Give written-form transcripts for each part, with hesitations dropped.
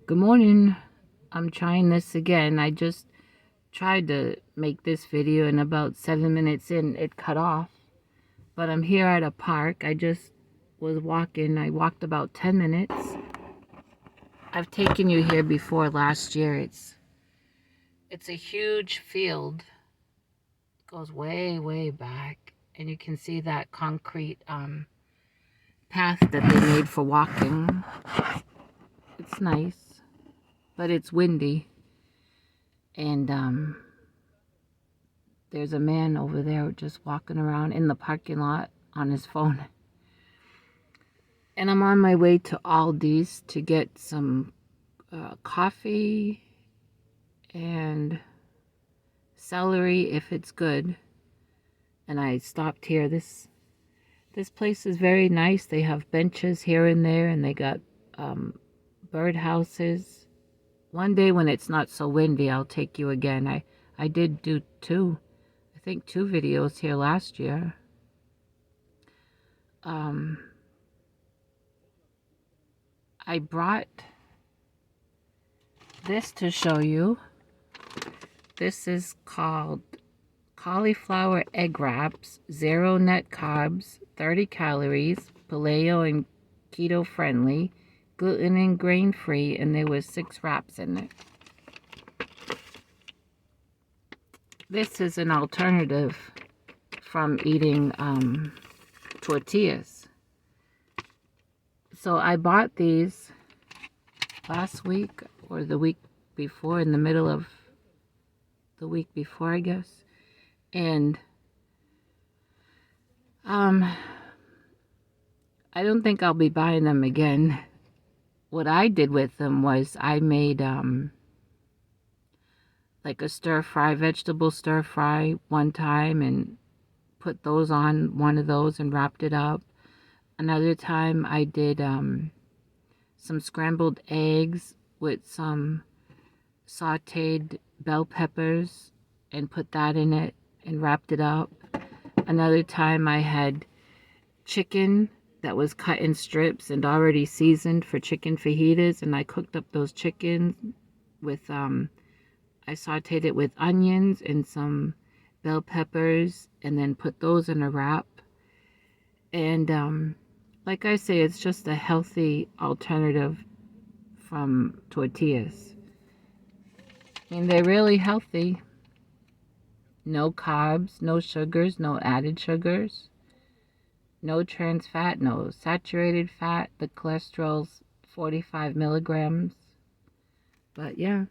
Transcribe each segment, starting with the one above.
Good morning. I'm trying this again. I just tried to make this video and about 7 minutes in it cut off. But I'm here at a park. I just was walking. I walked about 10 minutes. I've taken you here before last year. It's a huge field. It goes way back. And you can see that concrete path that they made for walking. It's nice, but it's windy. And there's a man over there just walking around in the parking lot on his phone. And I'm on my way to Aldi's to get some coffee and celery if it's good. And I stopped here. This place is very nice. They have benches here and there, and they got bird houses. One day when it's not so windy, I'll take you again. I did do two videos here last year. I brought this to show you. This is called cauliflower egg wraps, 0 net carbs, 30 calories, paleo and keto friendly, gluten and grain free, and there was 6 wraps in it. This is an alternative from eating tortillas. So I bought these last week or the week before, in the middle of the week before, I guess. And I don't think I'll be buying them again. What I did with them was I made like a stir-fry, vegetable stir-fry one time, and put those on one of those and wrapped it up. Another time I did some scrambled eggs with some sauteed bell peppers and put that in it and wrapped it up. Another time I had chicken that was cut in strips and already seasoned for chicken fajitas, and I cooked up those chickens with I sauteed it with onions and some bell peppers and then put those in a wrap. And like I say, it's just a healthy alternative from tortillas. I mean, they're really healthy. No carbs, no sugars, no added sugars, no trans fat, no saturated fat. The cholesterol's 45 milligrams. But yeah.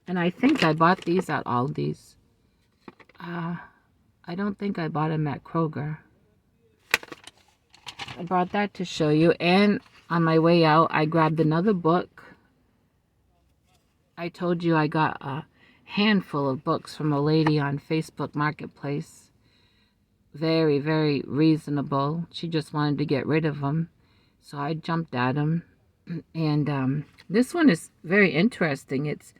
And I think I bought these at Aldi's. I don't think I bought them at Kroger. I brought that to show you. And on my way out, I grabbed another book. I told you I got a handful of books from a lady on Facebook Marketplace. Very reasonable. She just wanted to get rid of them. So I jumped at them. And this one is very interesting. It's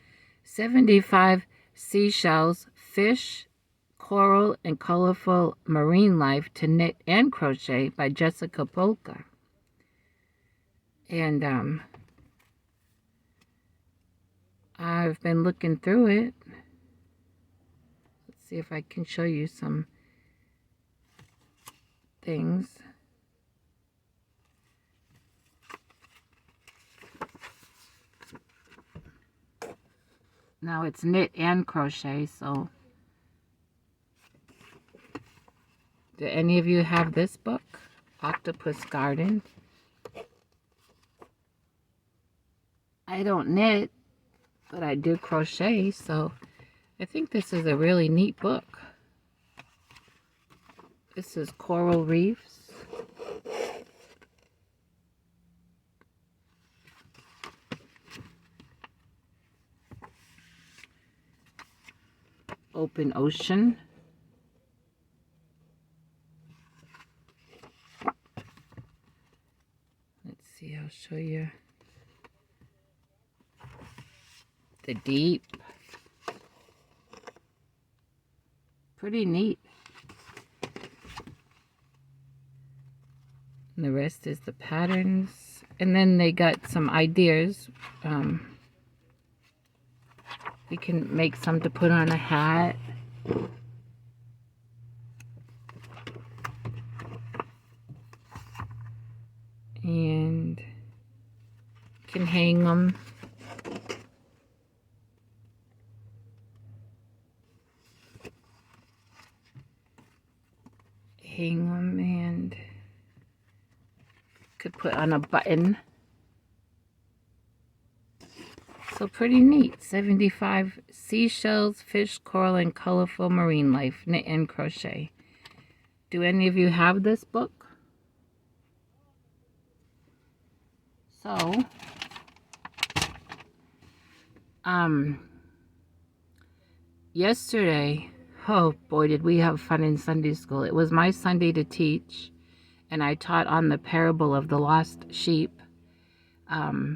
75 seashells, fish, coral, and colorful marine life to knit and crochet by Jessica Polka. And I've been looking through it. Let's see if I can show you some things. Now it's knit and crochet, so do any of you have this book? Octopus Garden. I don't knit, but I do crochet, so I think this is a really neat book. This is Coral Reefs. Open Ocean. Let's see, I'll show you. The Deep. Pretty neat. And the rest is the patterns. And then they got some ideas. You can make some to put on a hat. And can hang them. Hang them and could put on a button. So pretty neat. 75 seashells, fish, coral, and colorful marine life, knit and crochet. Do any of you have this book? So, yesterday, oh boy, did we have fun in Sunday school. It was my Sunday to teach, and I taught on the parable of the lost sheep. I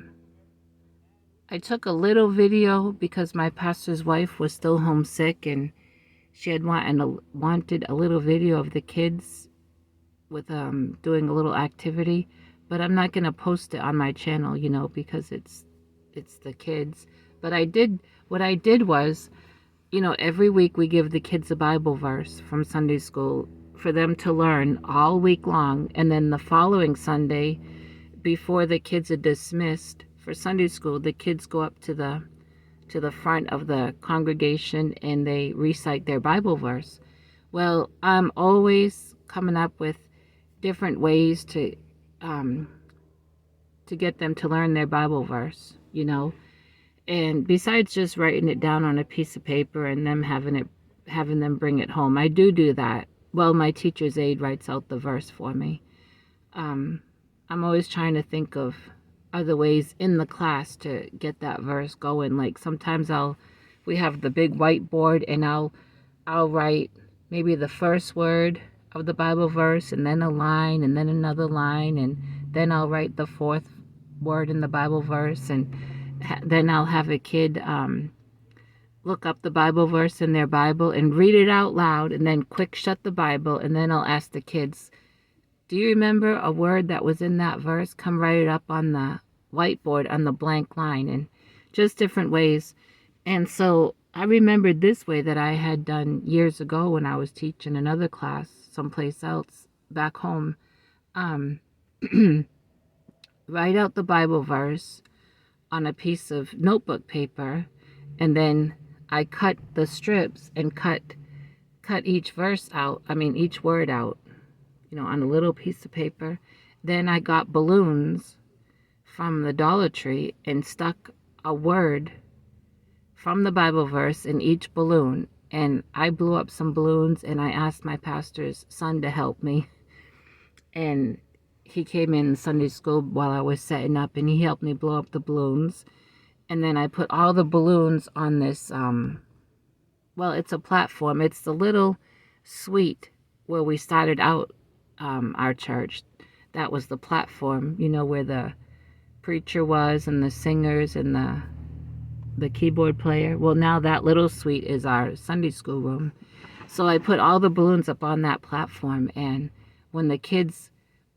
took a little video because my pastor's wife was still homesick, and she had wanted a little video of the kids with doing a little activity, but I'm not going to post it on my channel, you know, because it's the kids. But what I did was, you know, every week we give the kids a Bible verse from Sunday school for them to learn all week long, and then the following Sunday, before the kids are dismissed for Sunday school, the kids go up to the front of the congregation and they recite their Bible verse. Well, I'm always coming up with different ways to get them to learn their Bible verse, you know. And besides just writing it down on a piece of paper and them having them bring it home, I do that. Well, my teacher's aide writes out the verse for me. I'm always trying to think of other ways in the class to get that verse going. Like sometimes we have the big whiteboard, and I'll write maybe the first word of the Bible verse, and then a line, and then another line, and then I'll write the fourth word in the Bible verse, and then I'll have a kid look up the Bible verse in their Bible and read it out loud, and then quick shut the Bible, and then I'll ask the kids, do you remember a word that was in that verse? Come write it up on the whiteboard on the blank line, and just different ways. And so I remembered this way that I had done years ago when I was teaching another class someplace else back home. Write out the Bible verse on a piece of notebook paper, and then I cut the strips and cut each verse out, each word out, you know, on a little piece of paper. Then I got balloons from the Dollar Tree and stuck a word from the Bible verse in each balloon. And I blew up some balloons, and I asked my pastor's son to help me. And he came in Sunday school while I was setting up, and he helped me blow up the balloons. And then I put all the balloons on this, it's a platform. It's the little suite where we started out our church. That was the platform, you know, where the preacher was and the singers and the keyboard player. Well, now that little suite is our Sunday school room. So I put all the balloons up on that platform, and when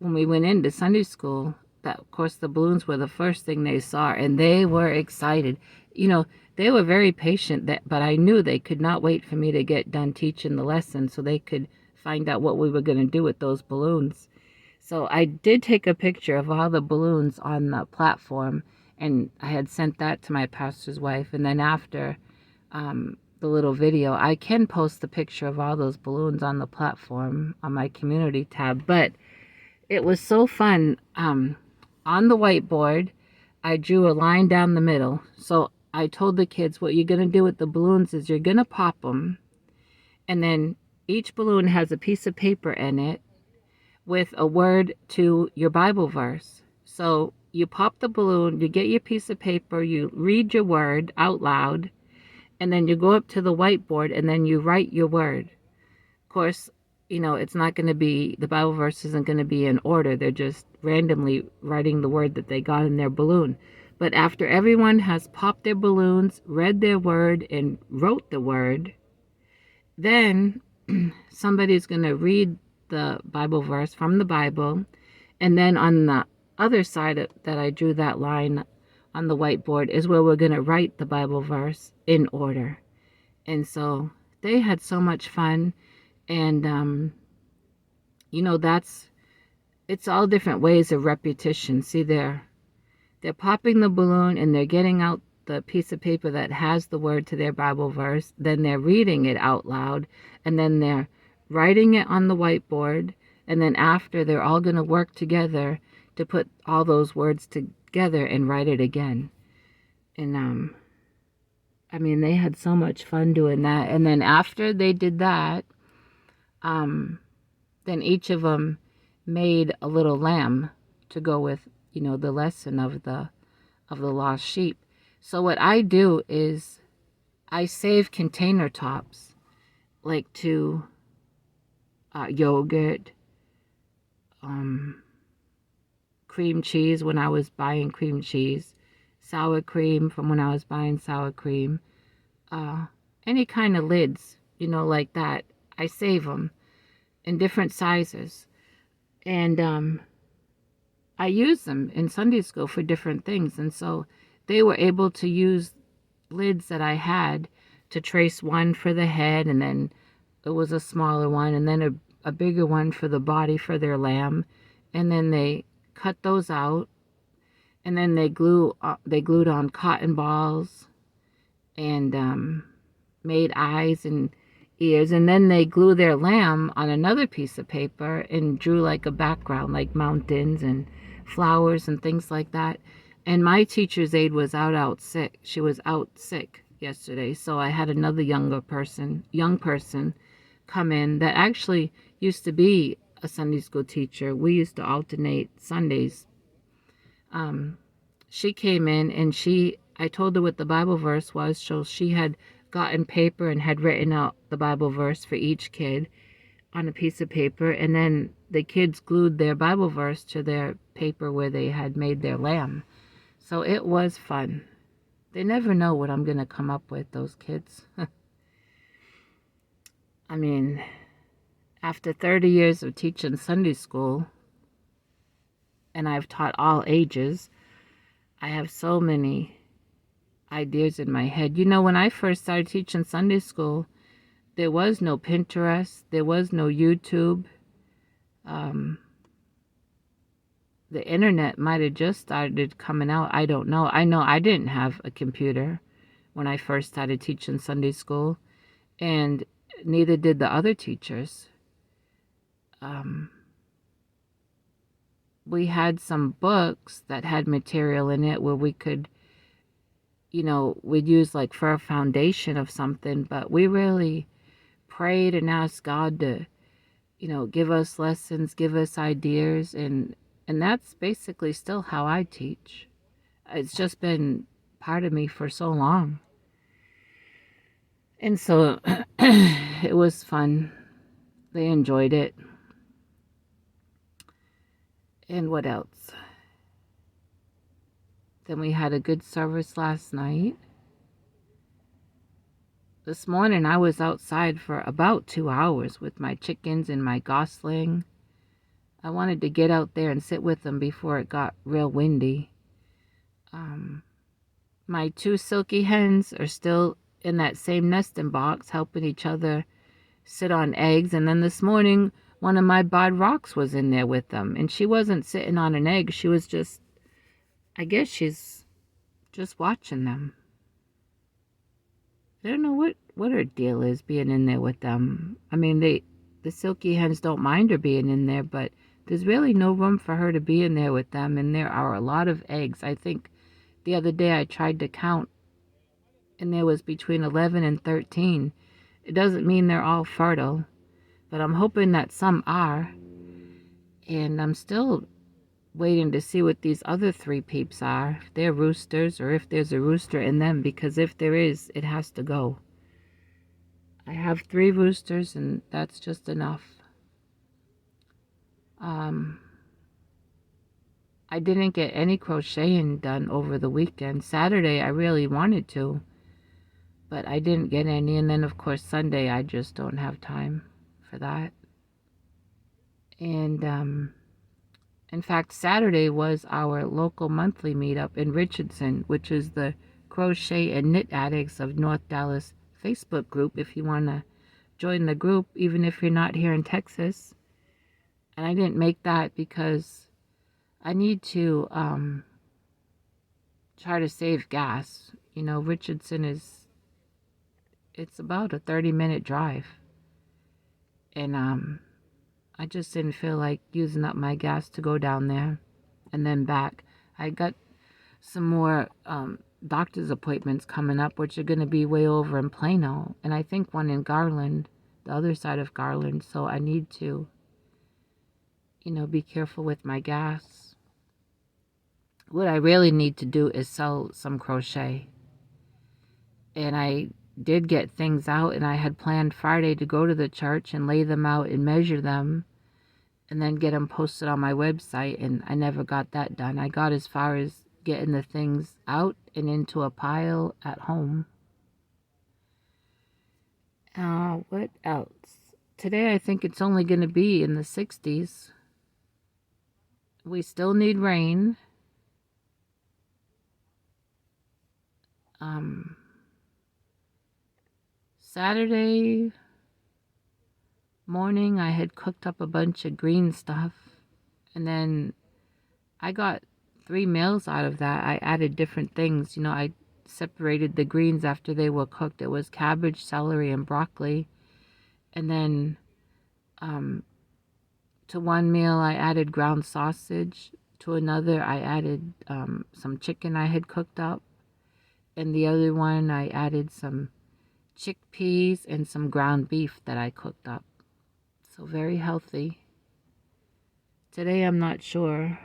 we went into Sunday school, that of course the balloons were the first thing they saw, and they were excited. You know, they were very patient, but I knew they could not wait for me to get done teaching the lesson so they could find out what we were going to do with those balloons. So I did take a picture of all the balloons on the platform, and I had sent that to my pastor's wife. And then after the little video, I can post the picture of all those balloons on the platform on my community tab. But it was so fun. On the whiteboard, I drew a line down the middle. So I told the kids, what you're going to do with the balloons is you're going to pop them, and then each balloon has a piece of paper in it with a word to your Bible verse. So you pop the balloon, you get your piece of paper, you read your word out loud, and then you go up to the whiteboard and then you write your word. Of course, you know, it's not going to be, the Bible verse isn't going to be in order. They're just randomly writing the word that they got in their balloon. But after everyone has popped their balloons, read their word, and wrote the word, then somebody's going to read the Bible verse from the Bible, and then on the other side that I drew that line on the whiteboard is where we're going to write the Bible verse in order. And so they had so much fun. And, it's all different ways of repetition. See, they're popping the balloon and they're getting out the piece of paper that has the word to their Bible verse. Then they're reading it out loud. And then they're writing it on the whiteboard. And then after, they're all going to work together to put all those words together and write it again. And, they had so much fun doing that. And then after they did that, then each of them made a little lamb to go with, the lesson of the lost sheep. So what I do is I save container tops, like to yogurt, cream cheese when I was buying cream cheese, sour cream from when I was buying sour cream, any kind of lids, like that. I save them in different sizes. And I use them in Sunday school for different things. And so they were able to use lids that I had to trace one for the head, and then it was a smaller one, and then a bigger one for the body for their lamb. And then they cut those out, and then they glued on cotton balls and made eyes and ears, and then they glue their lamb on another piece of paper and drew like a background, like mountains and flowers and things like that. And my teacher's aide was out sick. She was out sick yesterday, so I had another young person come in that actually used to be a Sunday school teacher. We used to alternate Sundays. She came in and I told her what the Bible verse was, so she had gotten paper and had written out the Bible verse for each kid on a piece of paper, and then the kids glued their Bible verse to their paper where they had made their lamb. So it was fun. They never know what I'm going to come up with, those kids. After 30 years of teaching Sunday school, and I've taught all ages, I have so many ideas in my head. When I first started teaching Sunday school, there was no Pinterest, there was no YouTube. The internet might have just started coming out. I don't know. I know I didn't have a computer when I first started teaching Sunday school, and neither did the other teachers. We had some books that had material in it where we could, we'd use like for a foundation of something, but we really prayed and asked God to, give us lessons, give us ideas, and that's basically still how I teach. It's just been part of me for so long. And so it was fun. They enjoyed it. And what else? Then we had a good service last night. This morning I was outside for about 2 hours with my chickens and my gosling. I wanted to get out there and sit with them before it got real windy. My 2 silky hens are still in that same nesting box, helping each other sit on eggs. And then this morning, one of my barred rocks was in there with them. And she wasn't sitting on an egg. She was just, I guess she's just watching them. I don't know what her deal is being in there with them. The silky hens don't mind her being in there, but there's really no room for her to be in there with them. And there are a lot of eggs. I think the other day I tried to count, and there was between 11 and 13. It doesn't mean they're all fertile, but I'm hoping that some are. And I'm still waiting to see what these other 3 peeps are, if they're roosters or if there's a rooster in them, because if there is, it has to go. I have 3 roosters, and that's just enough. I didn't get any crocheting done over the weekend. Saturday I really wanted to, but I didn't get any. And then of course Sunday I just don't have time for that. And In fact, Saturday was our local monthly meetup in Richardson, which is the Crochet and Knit Addicts of North Dallas Facebook group if you want to join the group, even if you're not here in Texas. And I didn't make that because I need to try to save gas. You know, Richardson it's about a 30-minute drive. And I just didn't feel like using up my gas to go down there and then back. I got some more doctor's appointments coming up, which are going to be way over in Plano. And I think one in Garland, the other side of Garland. So I need to, you know, be careful with my gas. What I really need to do is sell some crochet. And I did get things out, and I had planned Friday to go to the church and lay them out and measure them and then get them posted on my website, and I never got that done. I got as far as getting the things out and into a pile at home. What else? Today I think it's only going to be in the 60s. We still need rain. Saturday morning I had cooked up a bunch of green stuff, and then I got 3 meals out of that. I added different things. You know, I separated the greens after they were cooked. It was cabbage, celery, and broccoli. And then to one meal I added ground sausage. To another I added some chicken I had cooked up. And the other one I added some chickpeas and some ground beef that I cooked up. So very healthy. Today I'm not sure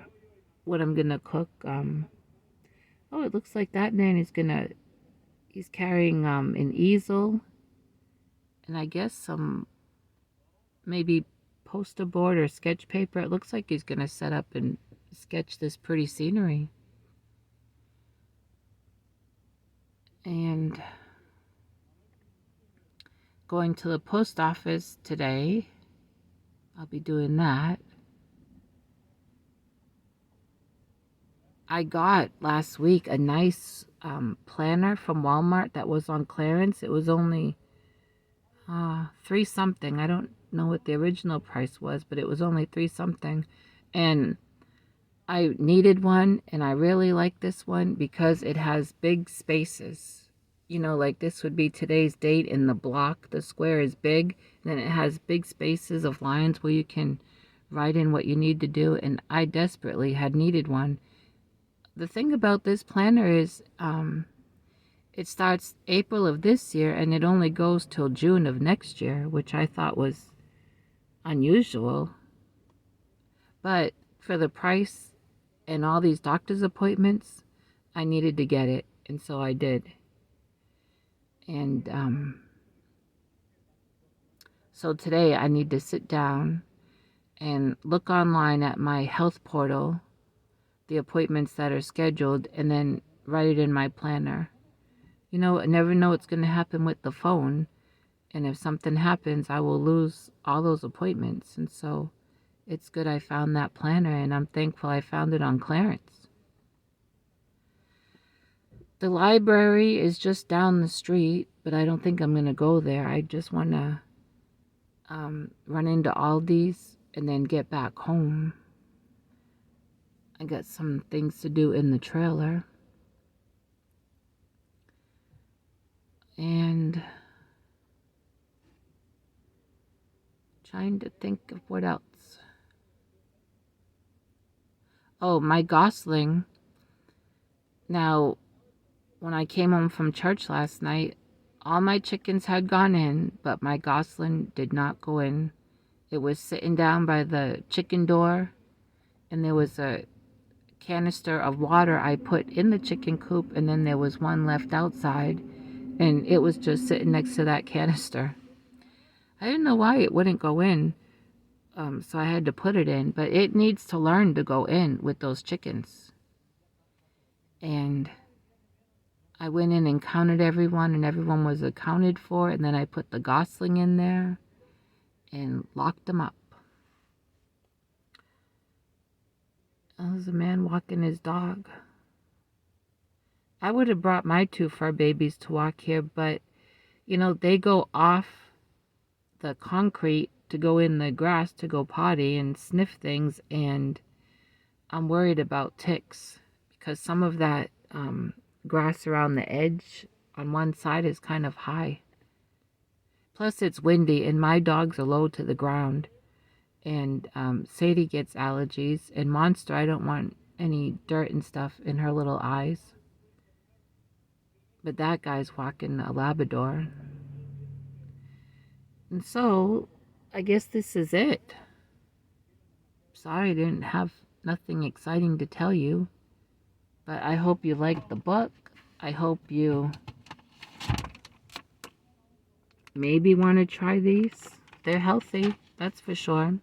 what I'm gonna cook. Oh, it looks like that man is he's carrying an easel and I guess some maybe poster board or sketch paper. It looks like he's gonna set up and sketch this pretty scenery. And going to the post office today. I'll be doing that. I got last week a nice planner from Walmart that was on clearance. It was only $3 something. I don't know what the original price was, but it was only $3 something. And I needed one, and I really like this one because it has big spaces. You know, like this would be today's date in the block. The square is big, and then it has big spaces of lines where you can write in what you need to do, and I desperately had needed one. The thing about this planner is it starts April of this year, and it only goes till June of next year, which I thought was unusual. But for the price and all these doctor's appointments, I needed to get it, and so I did. And so today I need to sit down and look online at my health portal, the appointments that are scheduled, and then write it in my planner. You know, I never know what's going to happen with the phone, and if something happens, I will lose all those appointments. And so it's good I found that planner, and I'm thankful I found it on clearance. The library is just down the street, but I don't think I'm going to go there. I just want to run into Aldi's and then get back home. I got some things to do in the trailer. And trying to think of what else. Oh, my gosling. Now, when I came home from church last night, all my chickens had gone in, but my gosling did not go in. It was sitting down by the chicken door, and there was a canister of water I put in the chicken coop, and then there was one left outside, and it was just sitting next to that canister. I didn't know why it wouldn't go in, so I had to put it in, but it needs to learn to go in with those chickens. And I went in and counted everyone, and everyone was accounted for, and then I put the gosling in there and locked them up. Oh, there's a man walking his dog. I would have brought my two fur babies to walk here, but you know, they go off the concrete to go in the grass to go potty and sniff things, and I'm worried about ticks because some of that grass around the edge on one side is kind of high. Plus, it's windy, and my dogs are low to the ground. And Sadie gets allergies, and Monster, I don't want any dirt and stuff in her little eyes. But that guy's walking a Labrador. And so, I guess this is it. Sorry I didn't have nothing exciting to tell you. But I hope you liked the book. I hope you maybe want to try these. They're healthy, that's for sure.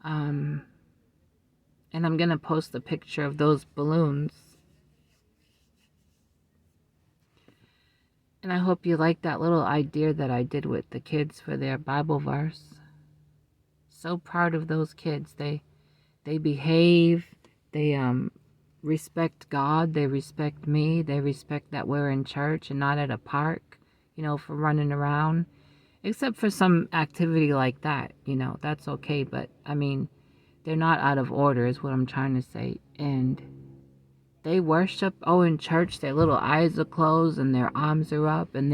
And I'm going to post a picture of those balloons. And I hope you like that little idea that I did with the kids for their Bible verse. So proud of those kids. They behave. They respect God. They respect me. They respect that we're in church and not at a park, you know, for running around. Except for some activity like that, you know, that's okay. But, I mean, they're not out of order is what I'm trying to say. And they worship. Oh, in church, their little eyes are closed and their arms are up, and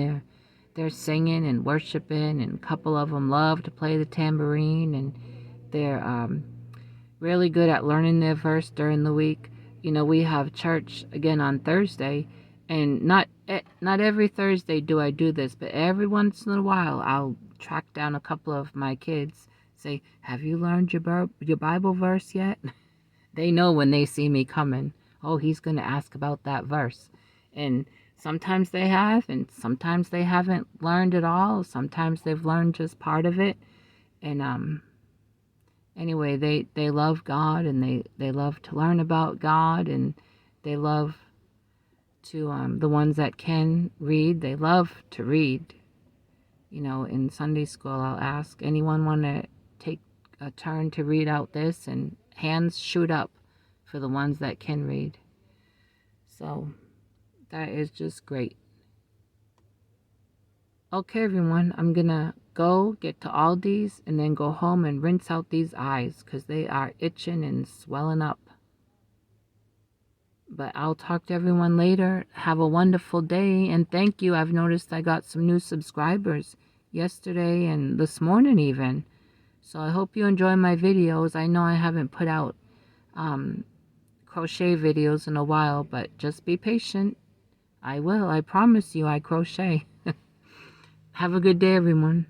they're singing and worshiping, and a couple of them love to play the tambourine, and they're really good at learning their verse during the week. You know, we have church again on Thursday, and not every Thursday do I do this, but every once in a while I'll track down a couple of my kids, say, have you learned your Bible verse yet? They know when they see me coming, oh, he's going to ask about that verse. And sometimes they have, and sometimes they haven't learned it all. Sometimes they've learned just part of it. And anyway, they love God, and they love to learn about God, and they love to, the ones that can read, they love to read. You know, in Sunday school, I'll ask, anyone want to take a turn to read out this? And hands shoot up for the ones that can read. So that is just great. Okay, everyone, I'm gonna go get to Aldi's and then go home and rinse out these eyes because they are itching and swelling up. But I'll talk to everyone later. Have a wonderful day, and thank you. I've noticed I got some new subscribers yesterday and this morning even. So I hope you enjoy my videos. I know I haven't put out crochet videos in a while, but just be patient. I will. I promise you I crochet. Have a good day, everyone.